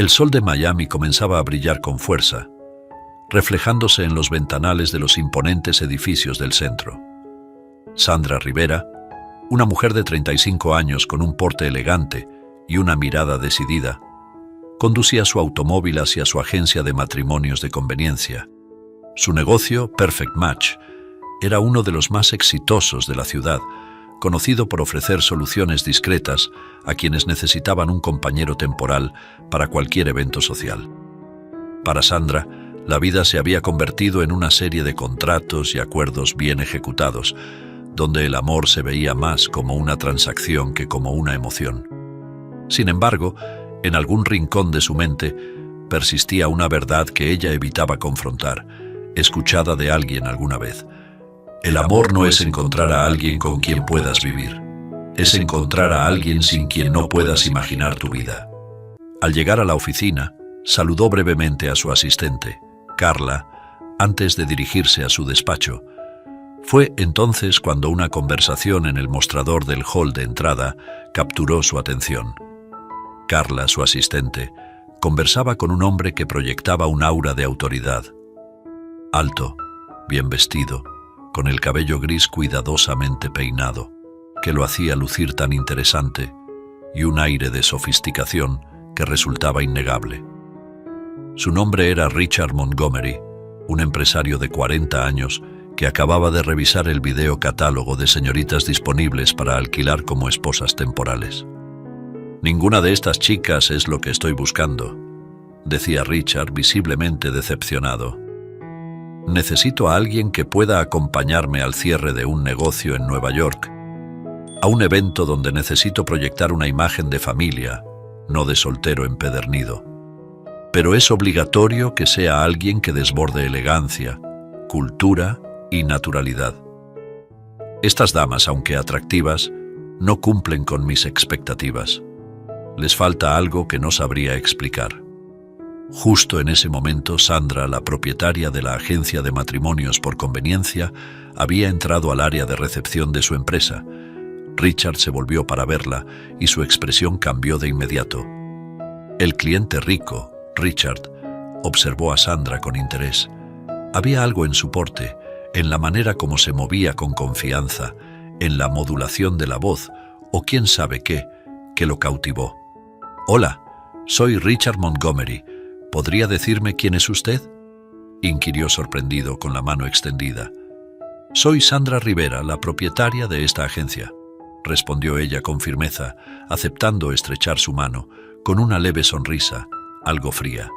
El sol de Miami comenzaba a brillar con fuerza, reflejándose en los ventanales de los imponentes edificios del centro. Sandra Rivera, una mujer de 35 años con un porte elegante y una mirada decidida, conducía su automóvil hacia su agencia de matrimonios de conveniencia. Su negocio, Perfect Match, era uno de los más exitosos de la ciudad, conocido por ofrecer soluciones discretas a quienes necesitaban un compañero temporal para cualquier evento social. Para Sandra, la vida se había convertido en una serie de contratos y acuerdos bien ejecutados, donde el amor se veía más como una transacción que como una emoción. Sin embargo, en algún rincón de su mente persistía una verdad que ella evitaba confrontar, escuchada de alguien alguna vez. El amor no es encontrar a alguien con quien puedas vivir, es encontrar a alguien sin quien no puedas imaginar tu vida. Al llegar a la oficina, saludó brevemente a su asistente, Carla, antes de dirigirse a su despacho. Fue entonces cuando una conversación en el mostrador del hall de entrada capturó su atención. Carla, su asistente, conversaba con un hombre que proyectaba un aura de autoridad. Alto, bien vestido, con el cabello gris cuidadosamente peinado, que lo hacía lucir tan interesante, y un aire de sofisticación que resultaba innegable. Su nombre era Richard Montgomery, un empresario de 40 años que acababa de revisar el video catálogo de señoritas disponibles para alquilar como esposas temporales. «Ninguna de estas chicas es lo que estoy buscando», decía Richard, visiblemente decepcionado. «Necesito a alguien que pueda acompañarme al cierre de un negocio en Nueva York, a un evento donde necesito proyectar una imagen de familia, no de soltero empedernido. Pero es obligatorio que sea alguien que desborde elegancia, cultura y naturalidad. Estas damas, aunque atractivas, no cumplen con mis expectativas. Les falta algo que no sabría explicar». Justo en ese momento, Sandra, la propietaria de la agencia de matrimonios por conveniencia, había entrado al área de recepción de su empresa. Richard se volvió para verla y su expresión cambió de inmediato. El cliente rico, Richard, observó a Sandra con interés. Había algo en su porte, en la manera como se movía con confianza, en la modulación de la voz, o quién sabe qué, que lo cautivó. «Hola, soy Richard Montgomery. ¿Podría decirme quién es usted?», inquirió sorprendido con la mano extendida. «Soy Sandra Rivera, la propietaria de esta agencia», respondió ella con firmeza, aceptando estrechar su mano, con una leve sonrisa, algo fría.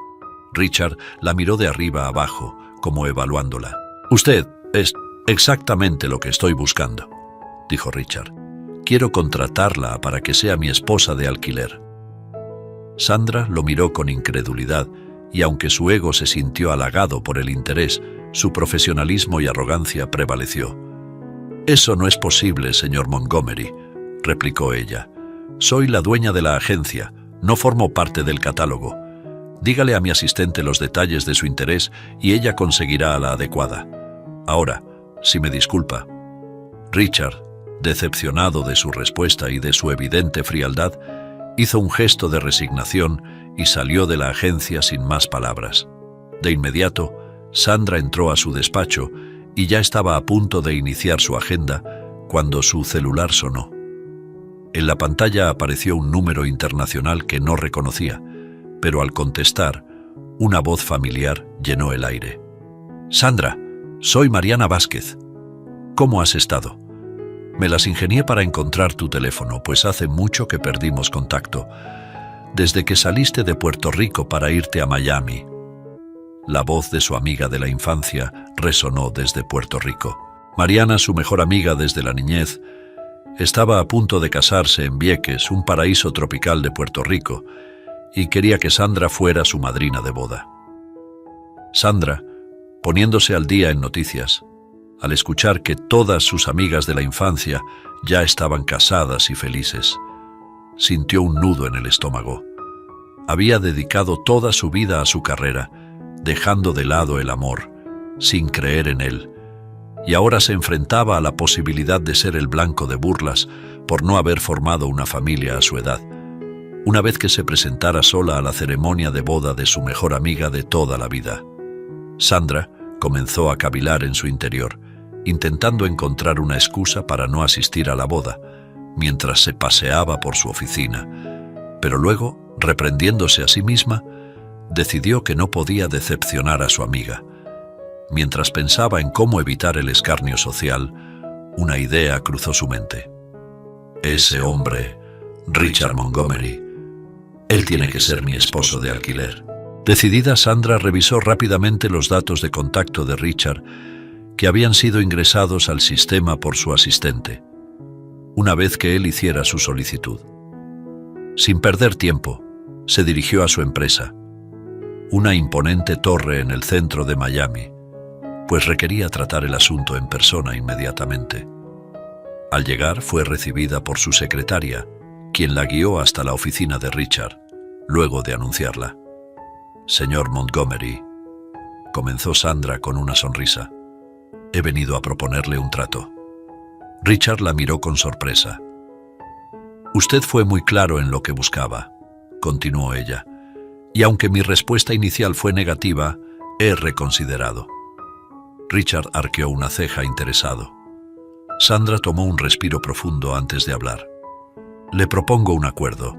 Richard la miró de arriba a abajo, como evaluándola. «Usted es exactamente lo que estoy buscando», dijo Richard. «Quiero contratarla para que sea mi esposa de alquiler». Sandra lo miró con incredulidad, y aunque su ego se sintió halagado por el interés, su profesionalismo y arrogancia prevaleció. «Eso no es posible, señor Montgomery», replicó ella. «Soy la dueña de la agencia, no formo parte del catálogo. Dígale a mi asistente los detalles de su interés y ella conseguirá a la adecuada. Ahora, si me disculpa». Richard, decepcionado de su respuesta y de su evidente frialdad, hizo un gesto de resignación y salió de la agencia sin más palabras. De inmediato, Sandra entró a su despacho y ya estaba a punto de iniciar su agenda cuando su celular sonó. En la pantalla apareció un número internacional que no reconocía, pero al contestar, una voz familiar llenó el aire. «Sandra, soy Mariana Vázquez. ¿Cómo has estado? Me las ingenié para encontrar tu teléfono, pues hace mucho que perdimos contacto, desde que saliste de Puerto Rico para irte a Miami». La voz de su amiga de la infancia resonó desde Puerto Rico. Mariana, su mejor amiga desde la niñez, estaba a punto de casarse en Vieques, un paraíso tropical de Puerto Rico, y quería que Sandra fuera su madrina de boda. Sandra, poniéndose al día en noticias, al escuchar que todas sus amigas de la infancia ya estaban casadas y felices, sintió un nudo en el estómago. Había dedicado toda su vida a su carrera, dejando de lado el amor, sin creer en él, y ahora se enfrentaba a la posibilidad de ser el blanco de burlas por no haber formado una familia a su edad. una vez que se presentara sola a la ceremonia de boda de su mejor amiga de toda la vida. Sandra comenzó a cavilar en su interior, intentando encontrar una excusa para no asistir a la boda, mientras se paseaba por su oficina, pero luego, reprendiéndose a sí misma, decidió que no podía decepcionar a su amiga. Mientras pensaba en cómo evitar el escarnio social, una idea cruzó su mente. Ese hombre, Richard Montgomery, él tiene que ser mi esposo de alquiler. Decidida, Sandra revisó rápidamente los datos de contacto de Richard que habían sido ingresados al sistema por su asistente, una vez que él hiciera su solicitud. Sin perder tiempo, se dirigió a su empresa, una imponente torre en el centro de Miami, pues requería tratar el asunto en persona inmediatamente. Al llegar, fue recibida por su secretaria, quien la guió hasta la oficina de Richard, luego de anunciarla. «Señor Montgomery», comenzó Sandra con una sonrisa, «he venido a proponerle un trato». Richard la miró con sorpresa. «Usted fue muy claro en lo que buscaba», continuó ella, «y aunque mi respuesta inicial fue negativa, he reconsiderado». Richard arqueó una ceja interesado. Sandra tomó un respiro profundo antes de hablar. «Le propongo un acuerdo.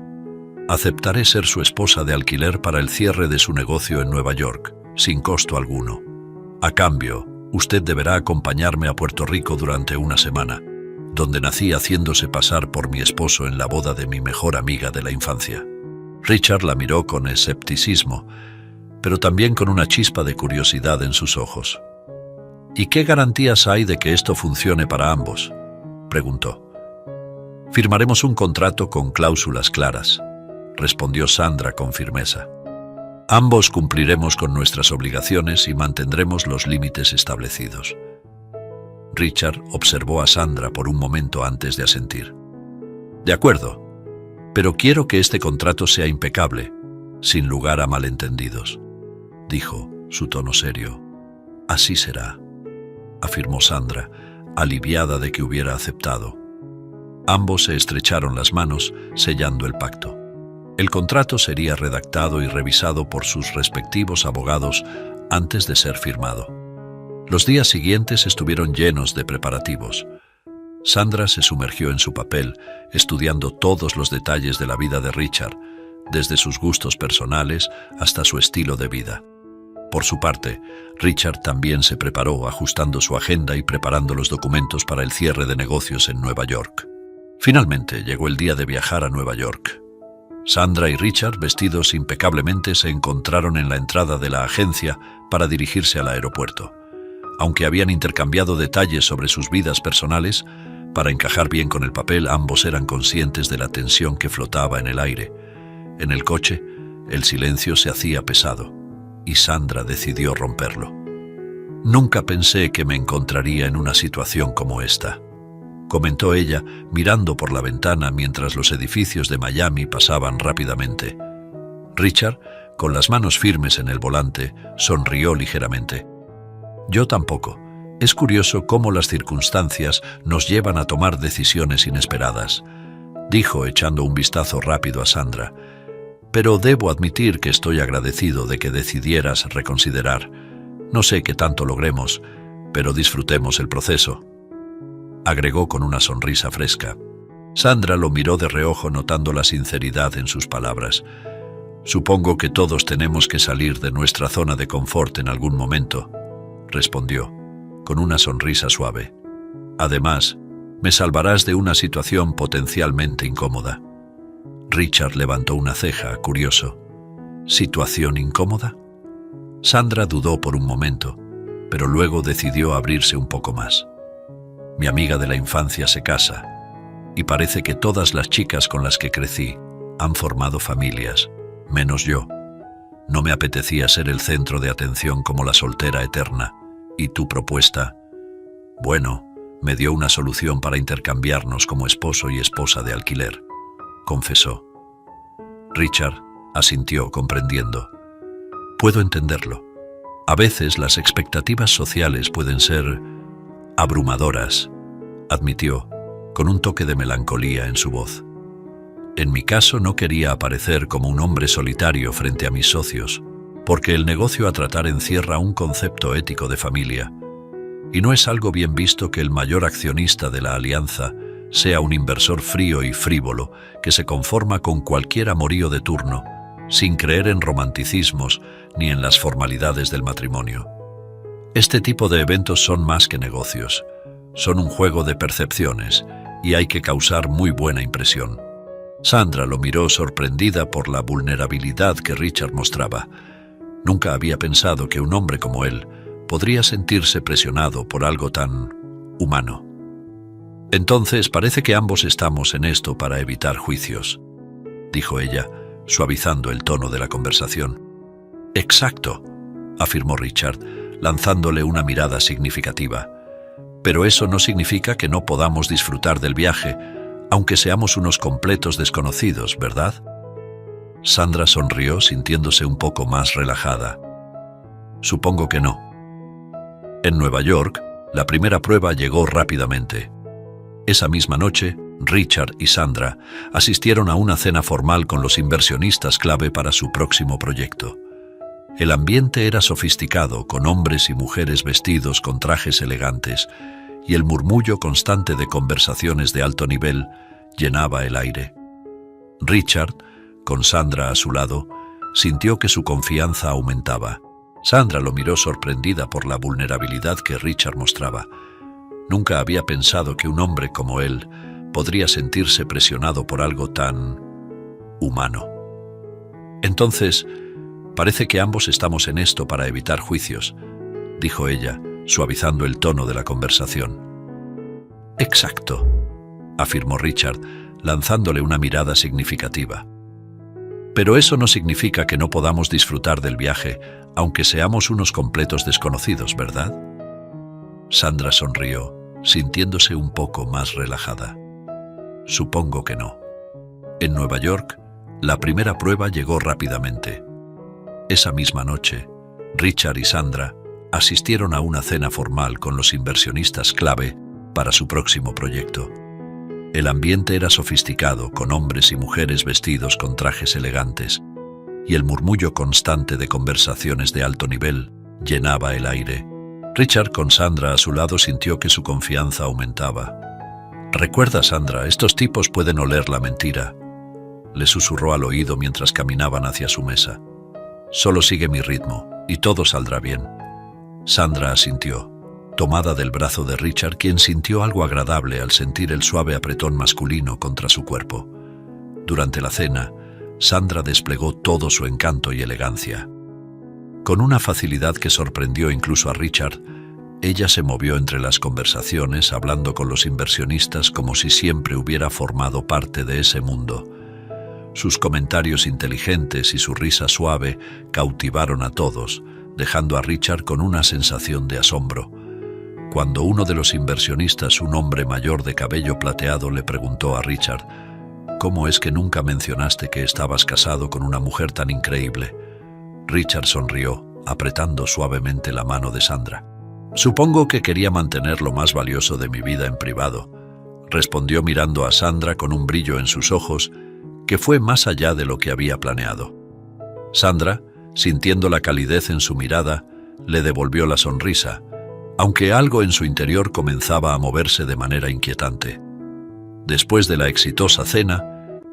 Aceptaré ser su esposa de alquiler para el cierre de su negocio en Nueva York, sin costo alguno. A cambio, usted deberá acompañarme a Puerto Rico durante una semana, donde nací haciéndose pasar por mi esposo en la boda de mi mejor amiga de la infancia». Richard la miró con escepticismo, pero también con una chispa de curiosidad en sus ojos. «¿Y qué garantías hay de que esto funcione para ambos?», preguntó. «Firmaremos un contrato con cláusulas claras», respondió Sandra con firmeza. «Ambos cumpliremos con nuestras obligaciones y mantendremos los límites establecidos». Richard observó a Sandra por un momento antes de asentir. «De acuerdo, pero quiero que este contrato sea impecable, sin lugar a malentendidos», dijo, su tono serio. «Así será», afirmó Sandra, aliviada de que hubiera aceptado. Ambos se estrecharon las manos, sellando el pacto. El contrato sería redactado y revisado por sus respectivos abogados antes de ser firmado. Los días siguientes estuvieron llenos de preparativos. Sandra se sumergió en su papel, estudiando todos los detalles de la vida de Richard, desde sus gustos personales hasta su estilo de vida. Por su parte, Richard también se preparó, ajustando su agenda y preparando los documentos para el cierre de negocios en Nueva York. Finalmente llegó el día de viajar a Nueva York. Sandra y Richard, vestidos impecablemente, se encontraron en la entrada de la agencia para dirigirse al aeropuerto. Aunque habían intercambiado detalles sobre sus vidas personales, para encajar bien con el papel, ambos eran conscientes de la tensión que flotaba en el aire. En el coche, el silencio se hacía pesado, y Sandra decidió romperlo. «Nunca pensé que me encontraría en una situación como esta», comentó ella, mirando por la ventana mientras los edificios de Miami pasaban rápidamente. Richard, con las manos firmes en el volante, sonrió ligeramente. «Yo tampoco. Es curioso cómo las circunstancias nos llevan a tomar decisiones inesperadas», dijo, echando un vistazo rápido a Sandra. «Pero debo admitir que estoy agradecido de que decidieras reconsiderar. No sé qué tanto logremos, pero disfrutemos el proceso», agregó con una sonrisa fresca. Sandra lo miró de reojo, notando la sinceridad en sus palabras. «Supongo que todos tenemos que salir de nuestra zona de confort en algún momento», respondió, con una sonrisa suave. «Además, me salvarás de una situación potencialmente incómoda». Richard levantó una ceja, curioso. «¿Situación incómoda?». Sandra dudó por un momento, pero luego decidió abrirse un poco más. «Mi amiga de la infancia se casa, y parece que todas las chicas con las que crecí han formado familias, menos yo. No me apetecía ser el centro de atención como la soltera eterna, y tu propuesta, bueno, me dio una solución para intercambiarnos como esposo y esposa de alquiler», confesó. Richard asintió, comprendiendo. «Puedo entenderlo. A veces las expectativas sociales pueden ser abrumadoras», admitió, con un toque de melancolía en su voz. En mi caso no quería aparecer como un hombre solitario frente a mis socios, porque el negocio a tratar encierra un concepto ético de familia, y no es algo bien visto que el mayor accionista de la alianza sea un inversor frío y frívolo que se conforma con cualquier amorío de turno, sin creer en romanticismos ni en las formalidades del matrimonio. Este tipo de eventos son más que negocios, son un juego de percepciones y hay que causar muy buena impresión. Sandra lo miró sorprendida por la vulnerabilidad que Richard mostraba. Nunca había pensado que un hombre como él podría sentirse presionado por algo tan humano. Entonces parece que ambos estamos en esto para evitar juicios, dijo ella, suavizando el tono de la conversación. Exacto, afirmó Richard, lanzándole una mirada significativa. Pero eso no significa que no podamos disfrutar del viaje, aunque seamos unos completos desconocidos, ¿verdad? Sandra sonrió sintiéndose un poco más relajada. Supongo que no. En Nueva York, la primera prueba llegó rápidamente. Esa misma noche, Richard y Sandra asistieron a una cena formal con los inversionistas clave para su próximo proyecto. El ambiente era sofisticado, con hombres y mujeres vestidos con trajes elegantes, y el murmullo constante de conversaciones de alto nivel llenaba el aire. Richard, con Sandra a su lado, sintió que su confianza aumentaba. Sandra lo miró sorprendida por la vulnerabilidad que Richard mostraba. Nunca había pensado que un hombre como él podría sentirse presionado por algo tan humano. Entonces, parece que ambos estamos en esto para evitar juicios, dijo ella, suavizando el tono de la conversación. Exacto, afirmó Richard, lanzándole una mirada significativa. Pero eso no significa que no podamos disfrutar del viaje, aunque seamos unos completos desconocidos, ¿verdad? Sandra sonrió, sintiéndose un poco más relajada. Supongo que no. En Nueva York, la primera prueba llegó rápidamente. Esa misma noche, Richard y Sandra asistieron a una cena formal con los inversionistas clave para su próximo proyecto. El ambiente era sofisticado, con hombres y mujeres vestidos con trajes elegantes, y el murmullo constante de conversaciones de alto nivel llenaba el aire. Richard, con Sandra a su lado, sintió que su confianza aumentaba. «Recuerda, Sandra, estos tipos pueden oler la mentira», le susurró al oído mientras caminaban hacia su mesa. «Solo sigue mi ritmo, y todo saldrá bien». Sandra asintió, tomada del brazo de Richard, quien sintió algo agradable al sentir el suave apretón masculino contra su cuerpo. Durante la cena, Sandra desplegó todo su encanto y elegancia. Con una facilidad que sorprendió incluso a Richard, ella se movió entre las conversaciones, hablando con los inversionistas como si siempre hubiera formado parte de ese mundo. Sus comentarios inteligentes y su risa suave cautivaron a todos, dejando a Richard con una sensación de asombro. Cuando uno de los inversionistas, un hombre mayor de cabello plateado, le preguntó a Richard: «¿Cómo es que nunca mencionaste que estabas casado con una mujer tan increíble?», Richard sonrió, apretando suavemente la mano de Sandra. «Supongo que quería mantener lo más valioso de mi vida en privado», respondió mirando a Sandra con un brillo en sus ojos que fue más allá de lo que había planeado. Sandra, sintiendo la calidez en su mirada, le devolvió la sonrisa, aunque algo en su interior comenzaba a moverse de manera inquietante. Después de la exitosa cena,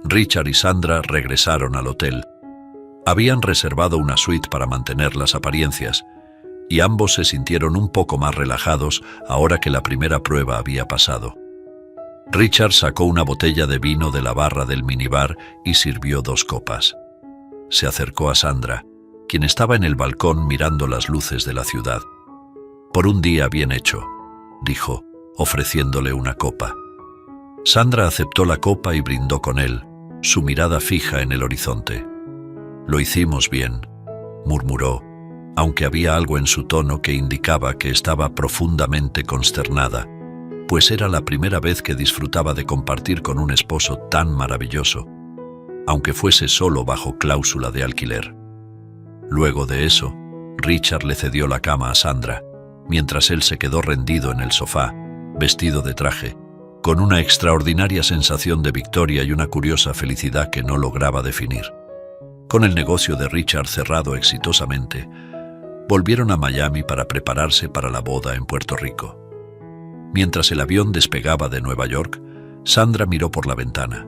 Richard y Sandra regresaron al hotel. Habían reservado una suite para mantener las apariencias, y ambos se sintieron un poco más relajados ahora que la primera prueba había pasado. Richard sacó una botella de vino de la barra del minibar y sirvió 2 copas. Se acercó a Sandra, quien estaba en el balcón mirando las luces de la ciudad. «Por un día bien hecho», dijo, ofreciéndole una copa. Sandra aceptó la copa y brindó con él, su mirada fija en el horizonte. «Lo hicimos bien», murmuró, aunque había algo en su tono que indicaba que estaba profundamente consternada, pues era la primera vez que disfrutaba de compartir con un esposo tan maravilloso, aunque fuese solo bajo cláusula de alquiler. Luego de eso, Richard le cedió la cama a Sandra, mientras él se quedó rendido en el sofá, vestido de traje, con una extraordinaria sensación de victoria y una curiosa felicidad que no lograba definir. Con el negocio de Richard cerrado exitosamente, volvieron a Miami para prepararse para la boda en Puerto Rico. Mientras el avión despegaba de Nueva York, Sandra miró por la ventana,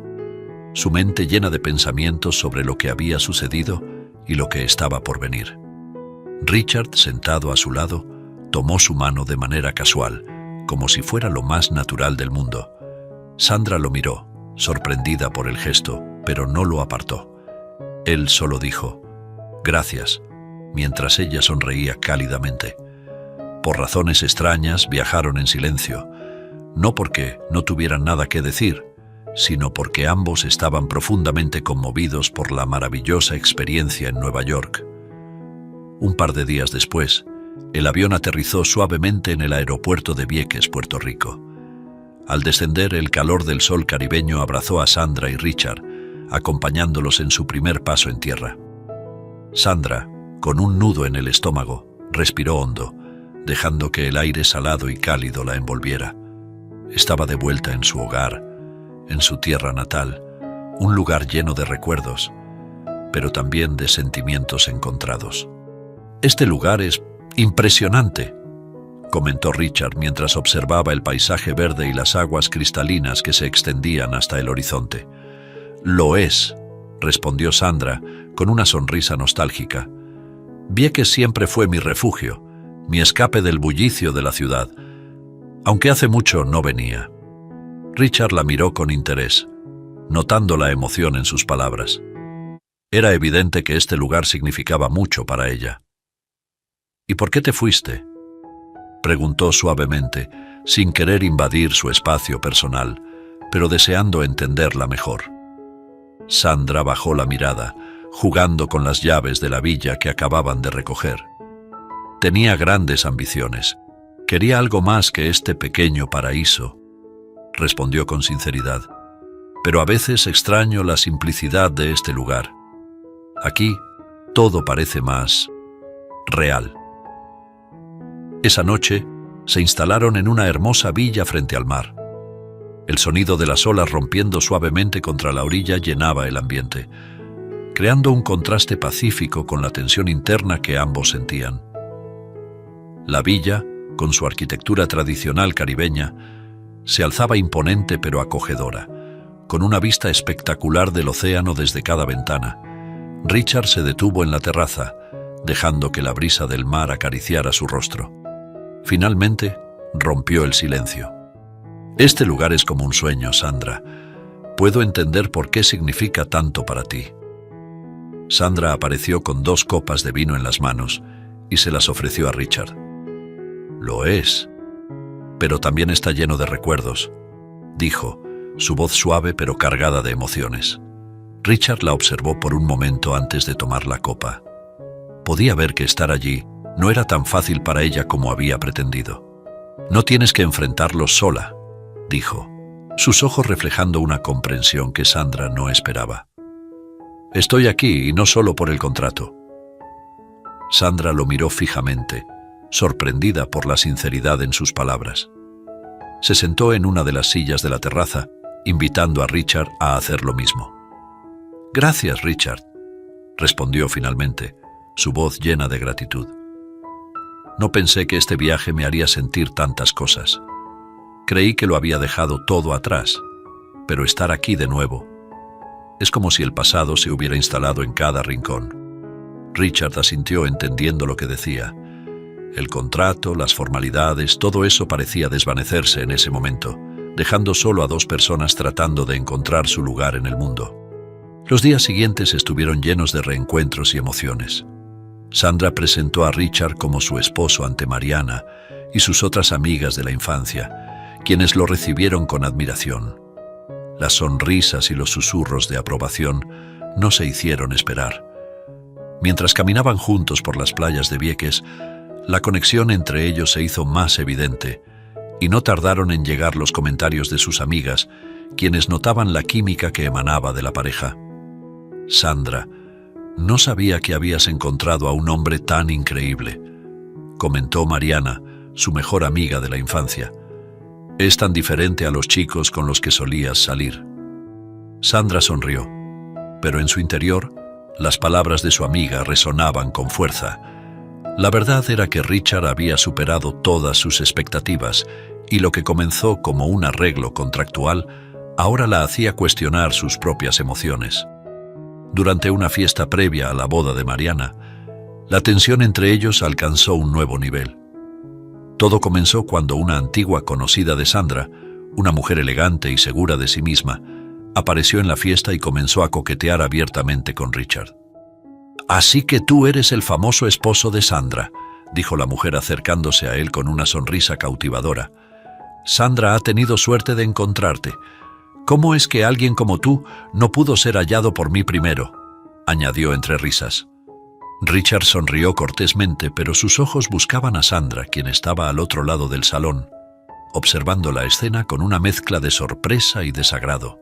su mente llena de pensamientos sobre lo que había sucedido y lo que estaba por venir. Richard, sentado a su lado, tomó su mano de manera casual, como si fuera lo más natural del mundo. Sandra lo miró, sorprendida por el gesto, pero no lo apartó. Él solo dijo, «Gracias», mientras ella sonreía cálidamente. Por razones extrañas viajaron en silencio, no porque no tuvieran nada que decir, sino porque ambos estaban profundamente conmovidos por la maravillosa experiencia en Nueva York. Un par de días después, el avión aterrizó suavemente en el aeropuerto de Vieques, Puerto Rico. Al descender, el calor del sol caribeño abrazó a Sandra y Richard, acompañándolos en su primer paso en tierra. Sandra, con un nudo en el estómago, respiró hondo, dejando que el aire salado y cálido la envolviera. Estaba de vuelta en su hogar, en su tierra natal, un lugar lleno de recuerdos, pero también de sentimientos encontrados. «Este lugar es impresionante», comentó Richard mientras observaba el paisaje verde y las aguas cristalinas que se extendían hasta el horizonte. «Lo es», respondió Sandra con una sonrisa nostálgica. «Vieques siempre fue mi refugio, mi escape del bullicio de la ciudad, aunque hace mucho no venía». Richard la miró con interés, notando la emoción en sus palabras. Era evidente que este lugar significaba mucho para ella. «¿Y por qué te fuiste?», preguntó suavemente, sin querer invadir su espacio personal, pero deseando entenderla mejor. Sandra bajó la mirada, jugando con las llaves de la villa que acababan de recoger. Tenía grandes ambiciones. Quería algo más que este pequeño paraíso, respondió con sinceridad. Pero a veces extraño la simplicidad de este lugar. Aquí todo parece más real. Esa noche se instalaron en una hermosa villa frente al mar. El sonido de las olas rompiendo suavemente contra la orilla llenaba el ambiente, creando un contraste pacífico con la tensión interna que ambos sentían. La villa, con su arquitectura tradicional caribeña, se alzaba imponente pero acogedora, con una vista espectacular del océano desde cada ventana. Richard se detuvo en la terraza, dejando que la brisa del mar acariciara su rostro. Finalmente, rompió el silencio. «Este lugar es como un sueño, Sandra. Puedo entender por qué significa tanto para ti». Sandra apareció con 2 copas de vino en las manos y se las ofreció a Richard. «Lo es, pero también está lleno de recuerdos», dijo, su voz suave pero cargada de emociones. Richard la observó por un momento antes de tomar la copa. Podía ver que estar allí no era tan fácil para ella como había pretendido. «No tienes que enfrentarlo sola», dijo, sus ojos reflejando una comprensión que Sandra no esperaba. «Estoy aquí y no solo por el contrato». Sandra lo miró fijamente, sorprendida por la sinceridad en sus palabras. Se sentó en una de las sillas de la terraza, invitando a Richard a hacer lo mismo. «Gracias, Richard», respondió finalmente, su voz llena de gratitud. «No pensé que este viaje me haría sentir tantas cosas. Creí que lo había dejado todo atrás, pero estar aquí de nuevo es como si el pasado se hubiera instalado en cada rincón». Richard asintió entendiendo lo que decía. El contrato, las formalidades, todo eso parecía desvanecerse en ese momento, dejando solo a 2 personas tratando de encontrar su lugar en el mundo. Los días siguientes estuvieron llenos de reencuentros y emociones. Sandra presentó a Richard como su esposo ante Mariana y sus otras amigas de la infancia, quienes lo recibieron con admiración. Las sonrisas y los susurros de aprobación no se hicieron esperar. Mientras caminaban juntos por las playas de Vieques, la conexión entre ellos se hizo más evidente, y no tardaron en llegar los comentarios de sus amigas, quienes notaban la química que emanaba de la pareja. «Sandra, no sabía que habías encontrado a un hombre tan increíble», comentó Mariana, su mejor amiga de la infancia. Es tan diferente a los chicos con los que solías salir. Sandra sonrió, pero en su interior, las palabras de su amiga resonaban con fuerza. La verdad era que Richard había superado todas sus expectativas y lo que comenzó como un arreglo contractual ahora la hacía cuestionar sus propias emociones. Durante una fiesta previa a la boda de Mariana, la tensión entre ellos alcanzó un nuevo nivel. Todo comenzó cuando una antigua conocida de Sandra, una mujer elegante y segura de sí misma, apareció en la fiesta y comenzó a coquetear abiertamente con Richard. «Así que tú eres el famoso esposo de Sandra», dijo la mujer acercándose a él con una sonrisa cautivadora. «Sandra ha tenido suerte de encontrarte. ¿Cómo es que alguien como tú no pudo ser hallado por mí primero?», añadió entre risas. Richard sonrió cortésmente, pero sus ojos buscaban a Sandra, quien estaba al otro lado del salón, observando la escena con una mezcla de sorpresa y desagrado.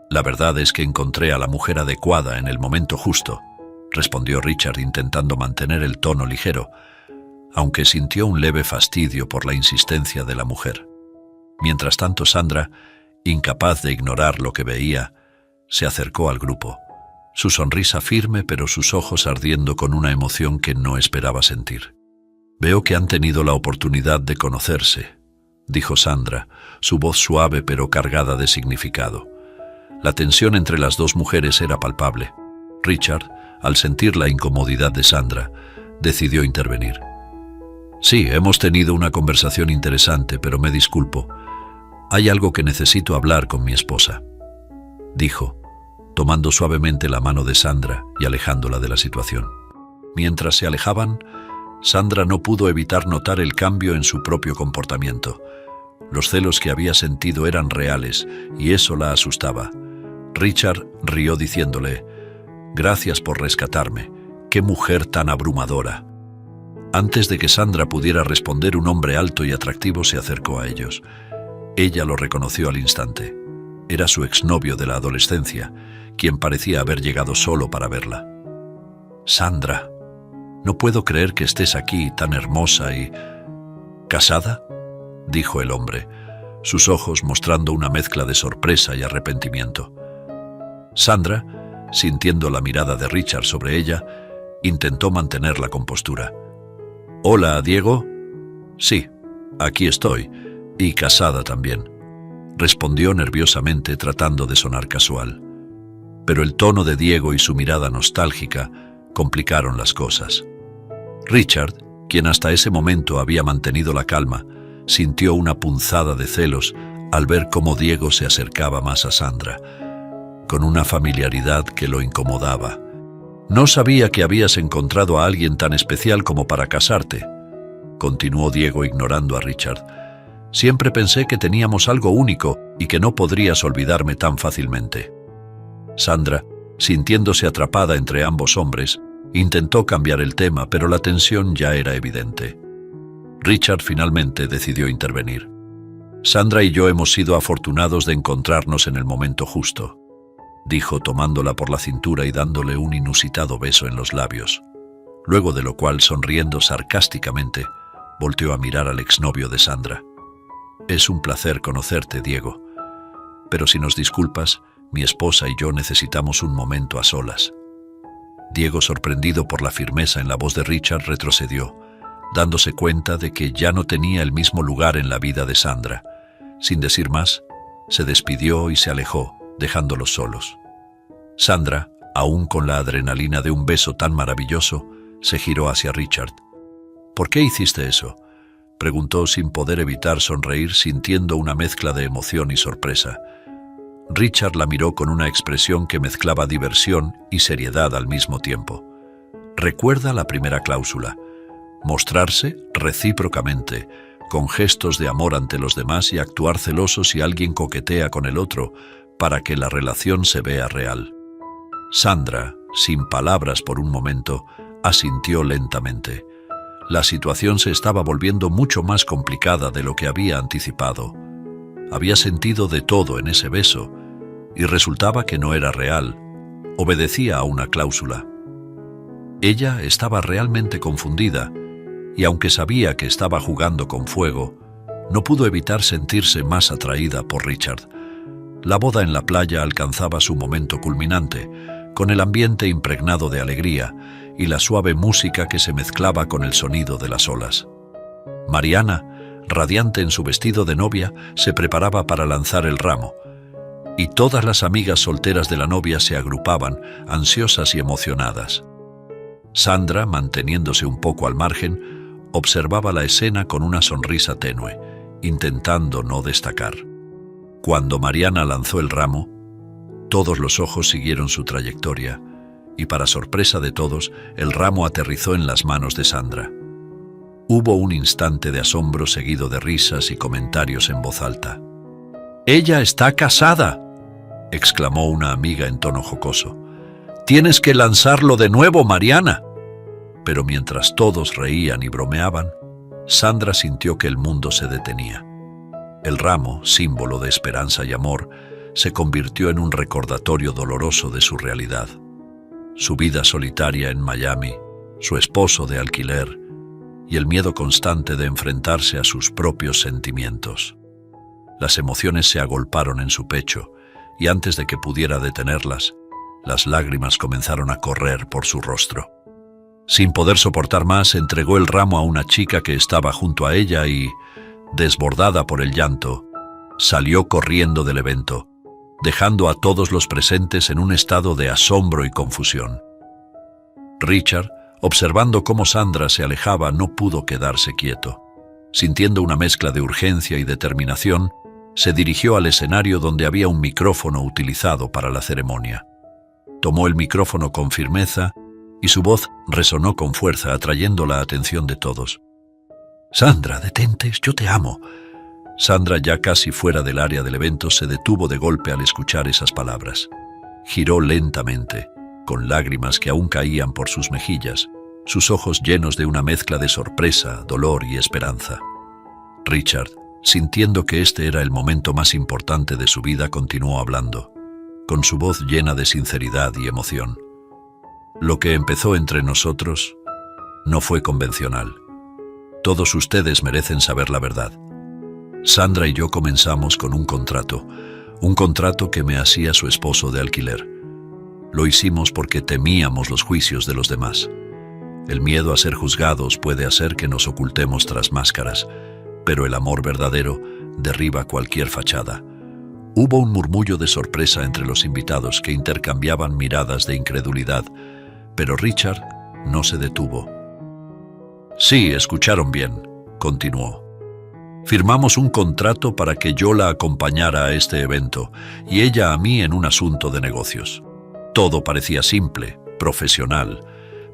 «La verdad es que encontré a la mujer adecuada en el momento justo», respondió Richard intentando mantener el tono ligero, aunque sintió un leve fastidio por la insistencia de la mujer. Mientras tanto, Sandra, incapaz de ignorar lo que veía, se acercó al grupo, su sonrisa firme pero sus ojos ardiendo con una emoción que no esperaba sentir. «Veo que han tenido la oportunidad de conocerse», dijo Sandra, su voz suave pero cargada de significado. La tensión entre las dos mujeres era palpable. Richard, al sentir la incomodidad de Sandra, decidió intervenir. «Sí, hemos tenido una conversación interesante, pero me disculpo. Hay algo que necesito hablar con mi esposa», dijo, tomando suavemente la mano de Sandra y alejándola de la situación. Mientras se alejaban, Sandra no pudo evitar notar el cambio en su propio comportamiento. Los celos que había sentido eran reales y eso la asustaba. Richard rió diciéndole: «Gracias por rescatarme. ¡Qué mujer tan abrumadora!». Antes de que Sandra pudiera responder, un hombre alto y atractivo se acercó a ellos. Ella lo reconoció al instante. Era su exnovio de la adolescencia, quien parecía haber llegado solo para verla. «Sandra, no puedo creer que estés aquí tan hermosa y... ¿casada?», dijo el hombre, sus ojos mostrando una mezcla de sorpresa y arrepentimiento. Sandra, sintiendo la mirada de Richard sobre ella, intentó mantener la compostura. «Hola, Diego». «Sí, aquí estoy, y casada también», respondió nerviosamente tratando de sonar casual. Pero el tono de Diego y su mirada nostálgica complicaron las cosas. Richard, quien hasta ese momento había mantenido la calma, sintió una punzada de celos al ver cómo Diego se acercaba más a Sandra, con una familiaridad que lo incomodaba. «No sabía que habías encontrado a alguien tan especial como para casarte», continuó Diego ignorando a Richard. «Siempre pensé que teníamos algo único y que no podrías olvidarme tan fácilmente». Sandra, sintiéndose atrapada entre ambos hombres, intentó cambiar el tema, pero la tensión ya era evidente. Richard finalmente decidió intervenir. «Sandra y yo hemos sido afortunados de encontrarnos en el momento justo», dijo tomándola por la cintura y dándole un inusitado beso en los labios, luego de lo cual, sonriendo sarcásticamente, volteó a mirar al exnovio de Sandra. «Es un placer conocerte, Diego, pero si nos disculpas, mi esposa y yo necesitamos un momento a solas». Diego, sorprendido por la firmeza en la voz de Richard, retrocedió, dándose cuenta de que ya no tenía el mismo lugar en la vida de Sandra. Sin decir más, se despidió y se alejó, dejándolos solos. Sandra, aún con la adrenalina de un beso tan maravilloso, se giró hacia Richard. «¿Por qué hiciste eso?», preguntó sin poder evitar sonreír, sintiendo una mezcla de emoción y sorpresa. Richard la miró con una expresión que mezclaba diversión y seriedad al mismo tiempo. «Recuerda la primera cláusula: mostrarse recíprocamente, con gestos de amor ante los demás y actuar celoso si alguien coquetea con el otro, para que la relación se vea real». Sandra, sin palabras por un momento, asintió lentamente. La situación se estaba volviendo mucho más complicada de lo que había anticipado. Había sentido de todo en ese beso, y resultaba que no era real, obedecía a una cláusula. Ella estaba realmente confundida, y aunque sabía que estaba jugando con fuego, no pudo evitar sentirse más atraída por Richard. La boda en la playa alcanzaba su momento culminante, con el ambiente impregnado de alegría y la suave música que se mezclaba con el sonido de las olas. Mariana, radiante en su vestido de novia, se preparaba para lanzar el ramo, y todas las amigas solteras de la novia se agrupaban, ansiosas y emocionadas. Sandra, manteniéndose un poco al margen, observaba la escena con una sonrisa tenue, intentando no destacar. Cuando Mariana lanzó el ramo, todos los ojos siguieron su trayectoria, y para sorpresa de todos, el ramo aterrizó en las manos de Sandra. Hubo un instante de asombro seguido de risas y comentarios en voz alta. «¡Ella está casada!», exclamó una amiga en tono jocoso. «¡Tienes que lanzarlo de nuevo, Mariana!». Pero mientras todos reían y bromeaban, Sandra sintió que el mundo se detenía. El ramo, símbolo de esperanza y amor, se convirtió en un recordatorio doloroso de su realidad. Su vida solitaria en Miami, su esposo de alquiler y el miedo constante de enfrentarse a sus propios sentimientos. Las emociones se agolparon en su pecho y antes de que pudiera detenerlas, las lágrimas comenzaron a correr por su rostro. Sin poder soportar más, entregó el ramo a una chica que estaba junto a ella y, desbordada por el llanto, salió corriendo del evento, dejando a todos los presentes en un estado de asombro y confusión. Richard, observando cómo Sandra se alejaba, no pudo quedarse quieto. Sintiendo una mezcla de urgencia y determinación, se dirigió al escenario donde había un micrófono utilizado para la ceremonia. Tomó el micrófono con firmeza y su voz resonó con fuerza, atrayendo la atención de todos. «Sandra, detente, yo te amo». Sandra, ya casi fuera del área del evento, se detuvo de golpe al escuchar esas palabras. Giró lentamente, con lágrimas que aún caían por sus mejillas, sus ojos llenos de una mezcla de sorpresa, dolor y esperanza. Richard, sintiendo que este era el momento más importante de su vida, continuó hablando, con su voz llena de sinceridad y emoción. «Lo que empezó entre nosotros no fue convencional. Todos ustedes merecen saber la verdad. Sandra y yo comenzamos con un contrato que me hacía su esposo de alquiler. Lo hicimos porque temíamos los juicios de los demás. El miedo a ser juzgados puede hacer que nos ocultemos tras máscaras, pero el amor verdadero derriba cualquier fachada». Hubo un murmullo de sorpresa entre los invitados que intercambiaban miradas de incredulidad, pero Richard no se detuvo. «Sí, escucharon bien», continuó. «Firmamos un contrato para que yo la acompañara a este evento y ella a mí en un asunto de negocios. Todo parecía simple, profesional,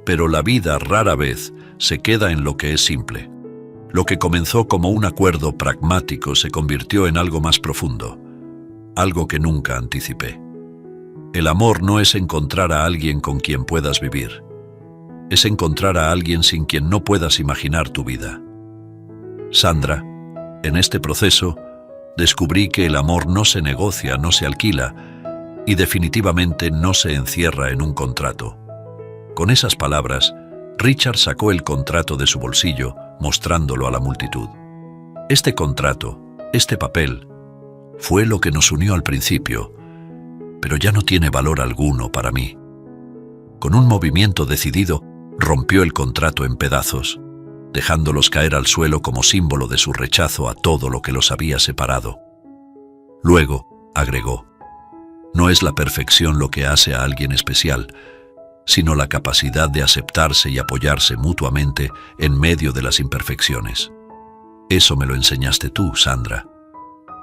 pero la vida rara vez se queda en lo que es simple. Lo que comenzó como un acuerdo pragmático se convirtió en algo más profundo, algo que nunca anticipé. El amor no es encontrar a alguien con quien puedas vivir. Es encontrar a alguien sin quien no puedas imaginar tu vida. Sandra, en este proceso, descubrí que el amor no se negocia, no se alquila y definitivamente no se encierra en un contrato». Con esas palabras, Richard sacó el contrato de su bolsillo, mostrándolo a la multitud. Este contrato, este papel, fue lo que nos unió al principio, pero ya no tiene valor alguno para mí. Con un movimiento decidido, rompió el contrato en pedazos, dejándolos caer al suelo como símbolo de su rechazo a todo lo que los había separado. Luego, agregó, «No es la perfección lo que hace a alguien especial, sino la capacidad de aceptarse y apoyarse mutuamente en medio de las imperfecciones. Eso me lo enseñaste tú, Sandra».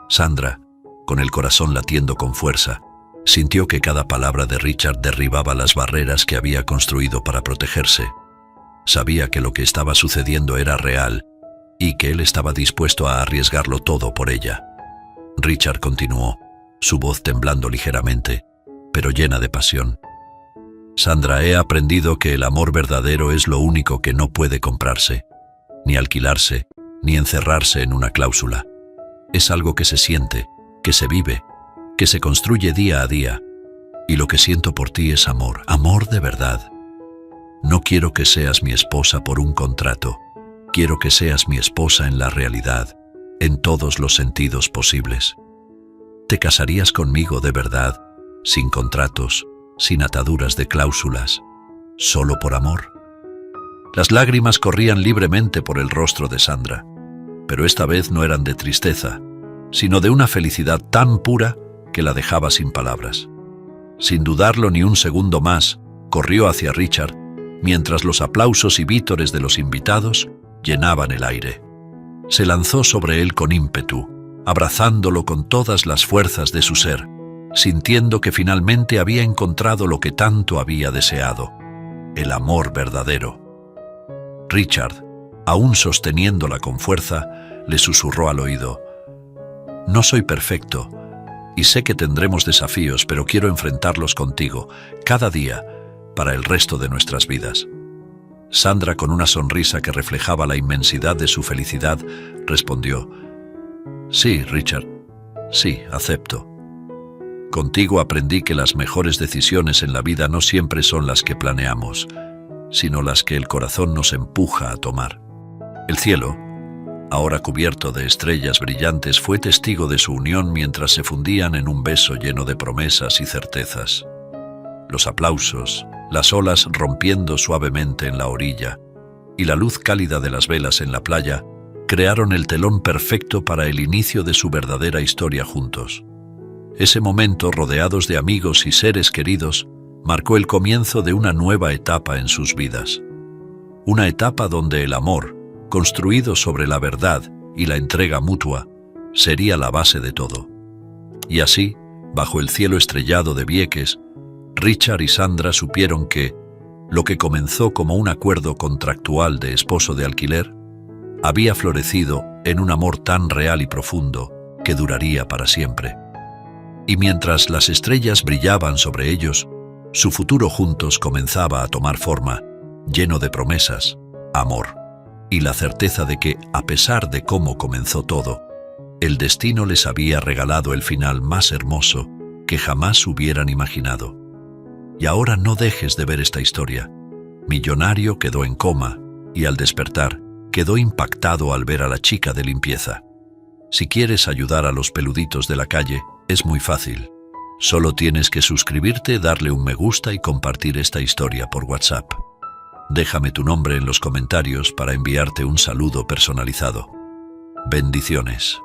Sandra, con el corazón latiendo con fuerza, sintió que cada palabra de Richard derribaba las barreras que había construido para protegerse. Sabía que lo que estaba sucediendo era real y que él estaba dispuesto a arriesgarlo todo por ella. Richard continuó, su voz temblando ligeramente, pero llena de pasión. «Sandra, he aprendido que el amor verdadero es lo único que no puede comprarse, ni alquilarse, ni encerrarse en una cláusula. Es algo que se siente, que se vive, que se construye día a día. Y lo que siento por ti es amor, amor de verdad. No quiero que seas mi esposa por un contrato, quiero que seas mi esposa en la realidad, en todos los sentidos posibles. ¿Te casarías conmigo de verdad, sin contratos, sin ataduras de cláusulas, solo por amor? Las lágrimas corrían libremente por el rostro de Sandra, pero esta vez no eran de tristeza, sino de una felicidad tan pura que la dejaba sin palabras. Sin dudarlo ni un segundo más, corrió hacia Richard, mientras los aplausos y vítores de los invitados llenaban el aire. Se lanzó sobre él con ímpetu, abrazándolo con todas las fuerzas de su ser, sintiendo que finalmente había encontrado lo que tanto había deseado, el amor verdadero. Richard, aún sosteniéndola con fuerza, le susurró al oído: «No soy perfecto, y sé que tendremos desafíos, pero quiero enfrentarlos contigo, cada día, para el resto de nuestras vidas». Sandra, con una sonrisa que reflejaba la inmensidad de su felicidad, respondió: «Sí, Richard, sí, acepto. Contigo aprendí que las mejores decisiones en la vida no siempre son las que planeamos, sino las que el corazón nos empuja a tomar». El cielo, ahora cubierto de estrellas brillantes, fue testigo de su unión mientras se fundían en un beso lleno de promesas y certezas. Los aplausos, las olas rompiendo suavemente en la orilla y la luz cálida de las velas en la playa crearon el telón perfecto para el inicio de su verdadera historia juntos. Ese momento, rodeados de amigos y seres queridos, marcó el comienzo de una nueva etapa en sus vidas. Una etapa donde el amor, construido sobre la verdad y la entrega mutua, sería la base de todo. Y así, bajo el cielo estrellado de Vieques, Richard y Sandra supieron que lo que comenzó como un acuerdo contractual de esposo de alquiler había florecido en un amor tan real y profundo que duraría para siempre. Y mientras las estrellas brillaban sobre ellos, su futuro juntos comenzaba a tomar forma, lleno de promesas, amor y la certeza de que, a pesar de cómo comenzó todo, el destino les había regalado el final más hermoso que jamás hubieran imaginado. Y ahora no dejes de ver esta historia. Millonario quedó en coma y al despertar quedó impactado al ver a la chica de limpieza. Si quieres ayudar a los peluditos de la calle, es muy fácil. Solo tienes que suscribirte, darle un me gusta y compartir esta historia por WhatsApp. Déjame tu nombre en los comentarios para enviarte un saludo personalizado. Bendiciones.